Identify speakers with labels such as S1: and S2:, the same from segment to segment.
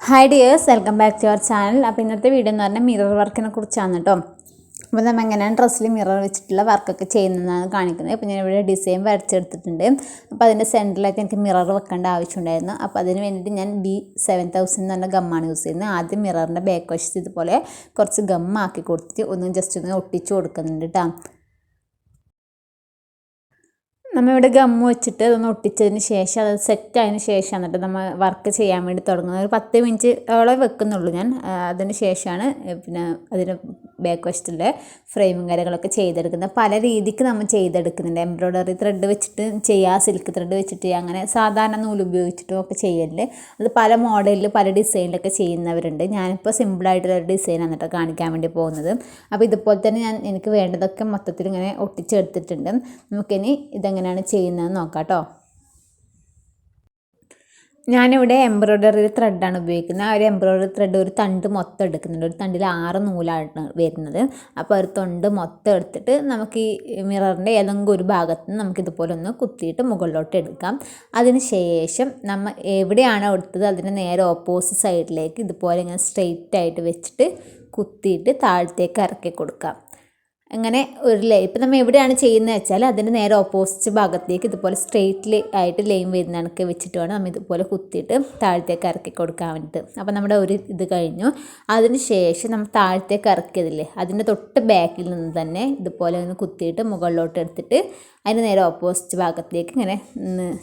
S1: Hi dears, welcome back to our channel. അപ്പോൾ ഇന്നത്തെ video എന്ന് പറഞ്ഞാൽ മിറർ വർക്കിനെ കുറിച്ചാണ് കേട്ടോ. അപ്പോൾ നമ്മൾ എങ്ങനെയാണ് ഡ്രസ്സിൽ മിറർ വെച്ചിട്ടുള്ള വർക്കൊക്കെ ചെയ്യുന്നതെന്നാണ് കാണിക്കുന്നത്. അപ്പോൾ ഞാനിവിടെ ഡിസൈൻ വരച്ചെടുത്തിട്ടുണ്ട്. അപ്പോൾ അതിൻ്റെ സെൻറ്ററിലായിട്ട് എനിക്ക് മിറർ വെക്കേണ്ട ആവശ്യമുണ്ടായിരുന്നു. അപ്പോൾ അതിന് വേണ്ടിയിട്ട് ഞാൻ B7000 എന്ന് പറഞ്ഞ ഗമ്മാണ് യൂസ് ചെയ്യുന്നത്. ആദ്യം മിററിൻ്റെ ബാക്ക് വശത്ത് ഇതുപോലെ കുറച്ച് ഗമ്മാക്കി കൊടുത്തിട്ട് ജസ്റ്റ് ഒന്ന് ഒട്ടിച്ച് കൊടുക്കുന്നുണ്ട് കേട്ടോ. നമ്മളിവിടെ ഗമ്മ് വെച്ചിട്ട് അതൊന്ന് ഒട്ടിച്ചതിന് ശേഷം അത് സെറ്റ് ആയതിന് ശേഷം എന്നിട്ട് നമ്മൾ വർക്ക് ചെയ്യാൻ വേണ്ടി തുടങ്ങുന്നത്. ഒരു 10 മിനിറ്റോളം വെക്കുന്നുള്ളൂ ഞാൻ. അതിന് ശേഷമാണ് പിന്നെ അതിന് ബാക്ക് വശത്തുള്ള ഫ്രെയിമും കാര്യങ്ങളൊക്കെ ചെയ്തെടുക്കുന്നത്. പല രീതിക്ക് നമ്മൾ ചെയ്തെടുക്കുന്നുണ്ട്. എംബ്രോയ്ഡറി ത്രെഡ് വെച്ചിട്ട് ചെയ്യുക, സിൽക്ക് ത്രെഡ് വെച്ചിട്ട് ചെയ്യുക, അങ്ങനെ സാധാരണ നൂല് ഉപയോഗിച്ചിട്ടും ഒക്കെ ചെയ്യലുണ്ട്. അത് പല മോഡലിൽ പല ഡിസൈനിലൊക്കെ ചെയ്യുന്നവരുണ്ട്. ഞാനിപ്പോൾ സിമ്പിളായിട്ടുള്ള ഒരു ഡിസൈനാണ് കേട്ടോ കാണിക്കാൻ വേണ്ടി പോകുന്നത്. അപ്പോൾ ഇതുപോലെ തന്നെ എനിക്ക് വേണ്ടതൊക്കെ മൊത്തത്തിൽ ഇങ്ങനെ ഒട്ടിച്ചെടുത്തിട്ടുണ്ട്. നമുക്കിനി ഇതെങ്ങനെയാണ് ചെയ്യുന്നതെന്ന് നോക്കാം കേട്ടോ. ഞാനിവിടെ എംബ്രോയ്ഡറി ത്രെഡാണ് ഉപയോഗിക്കുന്നത്. ആ ഒരു എംബ്രോയ്ഡറി ത്രെഡ് ഒരു തണ്ട് മൊത്തം എടുക്കുന്നുണ്ട്. ഒരു തണ്ടിൽ 6 നൂലാണ് വരുന്നത്. അപ്പോൾ ഒരു തണ്ട് മൊത്തം എടുത്തിട്ട് നമുക്ക് ഈ മിററിൻ്റെ ഏതെങ്കിലും ഒരു ഭാഗത്ത് നിന്ന് നമുക്കിതുപോലെ ഒന്ന് കുത്തിയിട്ട് മുകളിലോട്ട് എടുക്കാം. അതിന് ശേഷം നമ്മൾ എവിടെയാണോ എടുത്തത് അതിന് നേരെ ഓപ്പോസിറ്റ് സൈഡിലേക്ക് ഇതുപോലെ ഇങ്ങനെ സ്ട്രെയിറ്റ് ആയിട്ട് വെച്ചിട്ട് കുത്തിയിട്ട് താഴത്തേക്ക് ഇറക്കി കൊടുക്കാം. അങ്ങനെ ഒരു ലൈൻ ഇപ്പം നമ്മൾ എവിടെയാണ് ചെയ്യുന്നത് വെച്ചാൽ അതിൻ്റെ നേരെ ഓപ്പോസിറ്റ് ഭാഗത്തേക്ക് ഇതുപോലെ സ്ട്രെയിറ്റ് ആയിട്ട് ലൈൻ വരുന്ന കണക്ക് വെച്ചിട്ട് വേണം നമ്മൾ ഇതുപോലെ കുത്തിയിട്ട് താഴത്തേക്ക് ഇറക്കി കൊടുക്കാൻ വേണ്ടിയിട്ട്. അപ്പോൾ നമ്മുടെ ഒരു ഇത് കഴിഞ്ഞു. അതിന് ശേഷം നമ്മൾ താഴത്തേക്ക് ഇറക്കിയതില്ലേ അതിൻ്റെ തൊട്ട് ബാക്കിൽ നിന്ന് തന്നെ ഇതുപോലെ ഒന്ന് കുത്തിയിട്ട് മുകളിലോട്ട് എടുത്തിട്ട് അതിന് നേരെ ഓപ്പോസിറ്റ് ഭാഗത്തേക്ക് ഇങ്ങനെ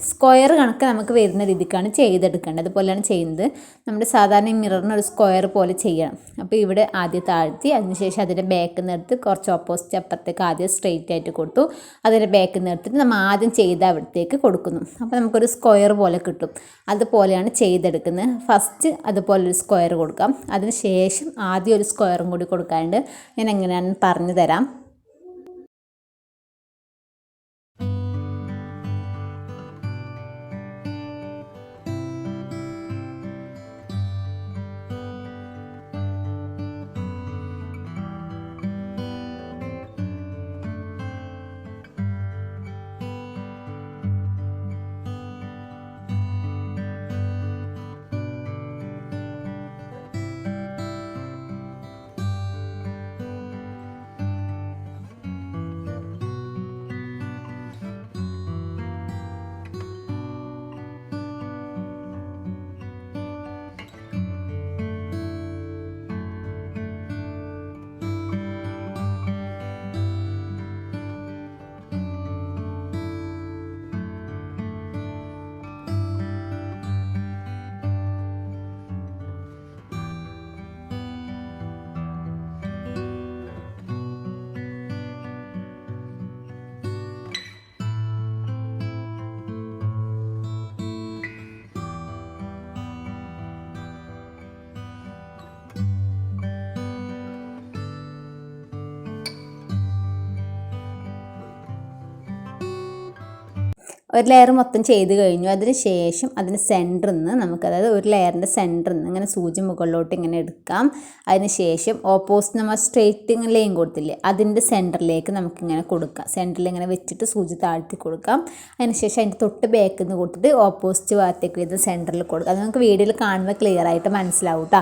S1: സ്ക്വയർ കണക്ക് നമുക്ക് വരുന്ന രീതിക്കാണ് ചെയ്തെടുക്കേണ്ടത്. അതുപോലെയാണ് ചെയ്യുന്നത്. നമ്മുടെ സാധാരണ മിററിന് ഒരു സ്ക്വയർ പോലെ ചെയ്യണം. അപ്പോൾ ഇവിടെ ആദ്യം താഴ്ത്തി അതിനുശേഷം അതിൻ്റെ ബാക്കിൽ നിന്ന് എടുത്ത് കുറച്ച് ഓപ്പോസിറ്റ് അപ്പുറത്തേക്ക് ആദ്യം സ്ട്രെയിറ്റ് ആയിട്ട് കൊടുത്തു. അതിൻ്റെ ബാക്കിൽ നിന്ന് എടുത്തിട്ട് നമ്മൾ ആദ്യം ചെയ്ത അവിടത്തേക്ക് കൊടുക്കുന്നു. അപ്പോൾ നമുക്കൊരു സ്ക്വയർ പോലെ കിട്ടും. അതുപോലെയാണ് ചെയ്തെടുക്കുന്നത്. ഫസ്റ്റ് അതുപോലൊരു സ്ക്വയർ കൊടുക്കാം. അതിന് ശേഷം ആദ്യം ഒരു സ്ക്വയറും കൂടി കൊടുക്കാണ്ട് ഞാൻ എങ്ങനെയാണെന്ന് പറഞ്ഞു തരാം. ഒരു ലെയർ മൊത്തം ചെയ്ത് കഴിഞ്ഞു. അതിന് ശേഷം അതിന് സെൻറ്ററിൽ നിന്ന് നമുക്ക്, അതായത് ഒരു ലെയറിൻ്റെ സെൻറ്ററിൽ നിന്ന് ഇങ്ങനെ സൂചി മുകളിലോട്ട് ഇങ്ങനെ എടുക്കാം. അതിന് ശേഷം ഓപ്പോസിറ്റ് നമ്മൾ സ്ട്രെയിറ്റ് ഇങ്ങനെ ലൈൻ കൊടുത്തില്ലേ അതിൻ്റെ സെൻറ്ററിലേക്ക് നമുക്കിങ്ങനെ കൊടുക്കാം. സെൻറ്ററിൽ ഇങ്ങനെ വെച്ചിട്ട് സൂചി താഴ്ത്തി കൊടുക്കാം. അതിന് ശേഷം അതിൻ്റെ തൊട്ട് ബാക്കിൽ നിന്ന് കൊടുത്തിട്ട് ഓപ്പോസിറ്റ് ഭാഗത്തേക്ക് വരുന്ന സെൻറ്ററിൽ കൊടുക്കാം. അത് നമുക്ക് വീഡിയോയിൽ കാണുമ്പോൾ ക്ലിയർ ആയിട്ട് മനസ്സിലാവും കേട്ടോ.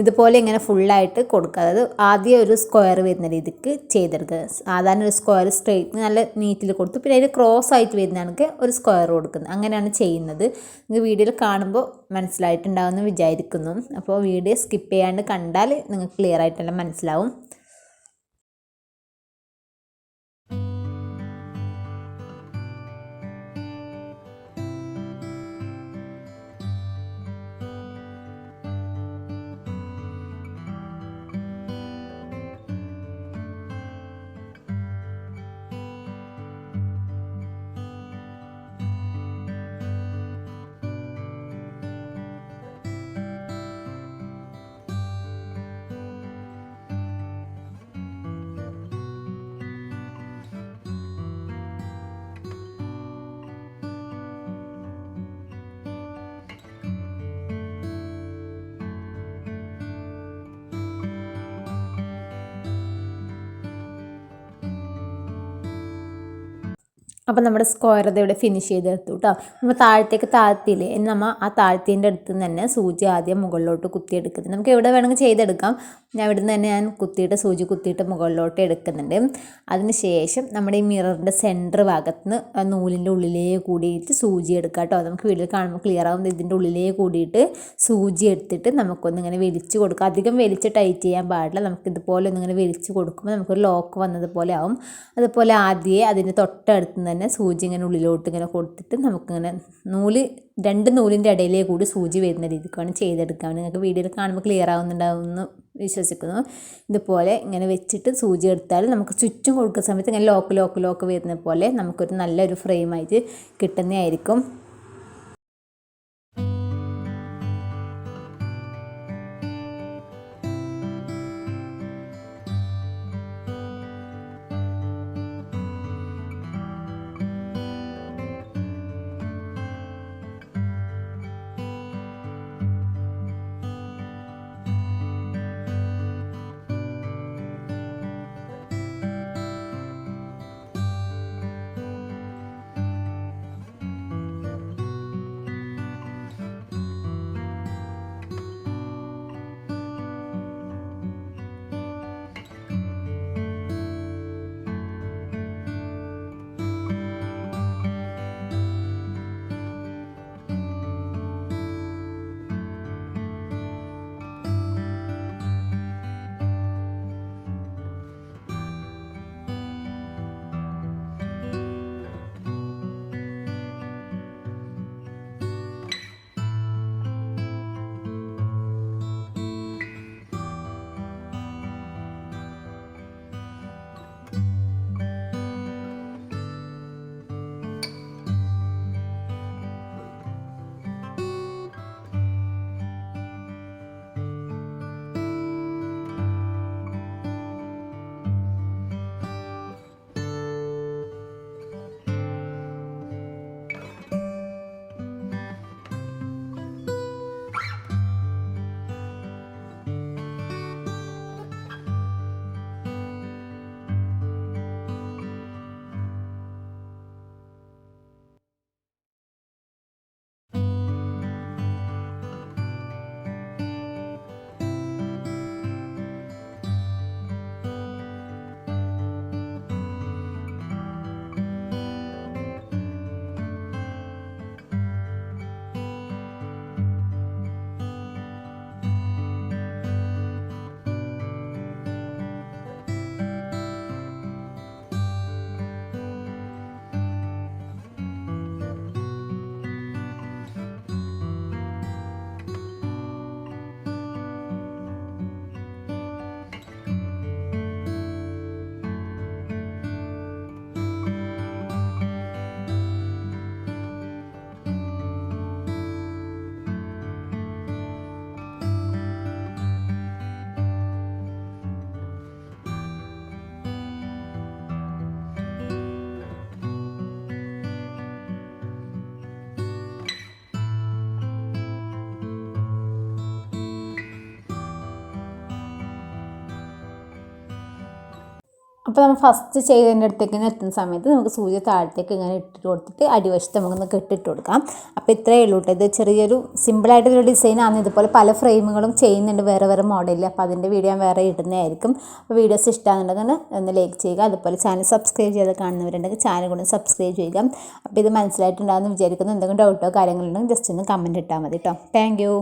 S1: ഇതുപോലെ ഇങ്ങനെ ഫുള്ളായിട്ട് കൊടുക്കുക. അതായത് ആദ്യം ഒരു സ്ക്വയർ വരുന്ന രീതിക്ക് ചെയ്തെടുക്കുക. സാധാരണ ഒരു സ്ക്വയർ സ്ട്രെയിറ്റ് നല്ല നീറ്റിൽ കൊടുത്തു, പിന്നെ അതിൽ ക്രോസ് ആയിട്ട് വരുന്നതാണെങ്കിൽ ഒരു സ്ക്വയർ കൊടുക്കുന്നത്. അങ്ങനെയാണ് ചെയ്യുന്നത്. നിങ്ങൾക്ക് വീഡിയോയിൽ കാണുമ്പോൾ മനസ്സിലായിട്ടുണ്ടാവുമെന്ന് വിചാരിക്കുന്നു. അപ്പോൾ വീഡിയോ സ്കിപ്പ് ചെയ്യാണ്ട് കണ്ടാൽ നിങ്ങൾക്ക് ക്ലിയർ ആയിട്ടെല്ലാം മനസ്സിലാവും. അപ്പോൾ നമ്മുടെ സ്ക്വയർ ഇത് ഇവിടെ ഫിനിഷ് ചെയ്തെടുത്തു കേട്ടോ. നമ്മൾ താഴത്തേക്ക് താഴ്ത്തിയില്ലേ, ഇനി നമ്മൾ ആ താഴ്ത്തിൻ്റെ അടുത്ത് നിന്ന് തന്നെ സൂചി ആദ്യം മുകളിലോട്ട് കുത്തിയെടുക്കുന്നത്. നമുക്ക് എവിടെ വേണമെങ്കിൽ ചെയ്തെടുക്കാം. ഞാൻ ഇവിടെ നിന്ന് തന്നെ കുത്തിയിട്ട് സൂചി കുത്തിയിട്ട് മുകളിലോട്ട് എടുക്കുന്നുണ്ട്. അതിന് ശേഷം നമ്മുടെ ഈ മിററിൻ്റെ സെൻറ്റർ ഭാഗത്ത് നിന്ന് നൂലിൻ്റെ ഉള്ളിലേ കൂടിയിട്ട് സൂചി എടുക്കുക കേട്ടോ. നമുക്ക് വീട്ടിൽ കാണുമ്പോൾ ക്ലിയർ ആവുന്നത് ഇതിൻ്റെ ഉള്ളിലേ കൂടിയിട്ട് സൂചി എടുത്തിട്ട് നമുക്കൊന്നിങ്ങനെ വലിച്ച് കൊടുക്കുക. അധികം വലിച്ച് ടൈറ്റ് ചെയ്യാൻ പാടില്ല. നമുക്കിതുപോലെ ഒന്നിങ്ങനെ വലിച്ച് കൊടുക്കുമ്പോൾ നമുക്കൊരു ലോക്ക് വന്നതുപോലെ ആവും. അതുപോലെ ആദ്യമേ അതിൻ്റെ തൊട്ടടുത്ത് തന്നെ സൂചി ഇങ്ങനെ ഉള്ളിലോട്ട് ഇങ്ങനെ കൊടുത്തിട്ട് നമുക്കിങ്ങനെ രണ്ട് നൂലിൻ്റെ ഇടയിലേ കൂടി സൂചി വരുന്ന രീതിക്കാണ് ചെയ്തെടുക്കാം. നിങ്ങൾക്ക് വീഡിയോയിൽ കാണുമ്പോൾ ക്ലിയർ ആവുന്നുണ്ടാവുമെന്ന് വിശ്വസിക്കുന്നു. ഇതുപോലെ ഇങ്ങനെ വെച്ചിട്ട് സൂചി എടുത്താൽ നമുക്ക് ചുറ്റും കൊടുക്കുന്ന സമയത്ത് ഇങ്ങനെ ലോക്ക് വരുന്ന പോലെ നമുക്കൊരു നല്ലൊരു ഫ്രെയിമായിട്ട് കിട്ടുന്നതായിരിക്കും. അപ്പോൾ നമ്മൾ ഫസ്റ്റ് ചെയ്തതിൻ്റെ അടുത്തേക്ക് എത്തുന്ന സമയത്ത് നമുക്ക് സൂചി താഴത്തേക്ക് ഇങ്ങനെ ഇട്ടിട്ട് കൊടുത്തിട്ട് അടിവശത്ത് നമുക്കൊന്ന് കെട്ടിട്ട് കൊടുക്കാം. അപ്പോൾ ഇത്രയേ ഉള്ളൂ കേട്ടോ. ഇത് ചെറിയൊരു സിമ്പിളായിട്ടൊരു ഡിസൈനാണ്. ഇതുപോലെ പല ഫ്രെയിമുകളും ചെയ്യുന്നുണ്ട് വേറെ മോഡലിൽ. അപ്പോൾ അതിൻ്റെ വീഡിയോ ഞാൻ വേറെ ഇടുന്നതായിരിക്കും. അപ്പോൾ വീഡിയോസ് ഇഷ്ടമാണെന്നുണ്ടെങ്കിൽ ഒന്ന് ലൈക്ക് ചെയ്യുക. അതുപോലെ ചാനൽ സബ്സ്ക്രൈബ് ചെയ്ത് കാണുന്നവരുണ്ടെങ്കിൽ ചാനൽ കൊണ്ട് സബ്സ്ക്രൈബ് ചെയ്യുക. അപ്പോൾ ഇത് മനസ്സിലായിട്ടുണ്ടാകുമെന്ന് വിചാരിക്കുന്നു. എന്തെങ്കിലും ഡൗട്ടോ കാര്യങ്ങളുണ്ടെങ്കിൽ ജസ്റ്റ് ഒന്ന് കമൻറ്റ് ഇട്ടാൽ മതി കേട്ടോ. Thank you.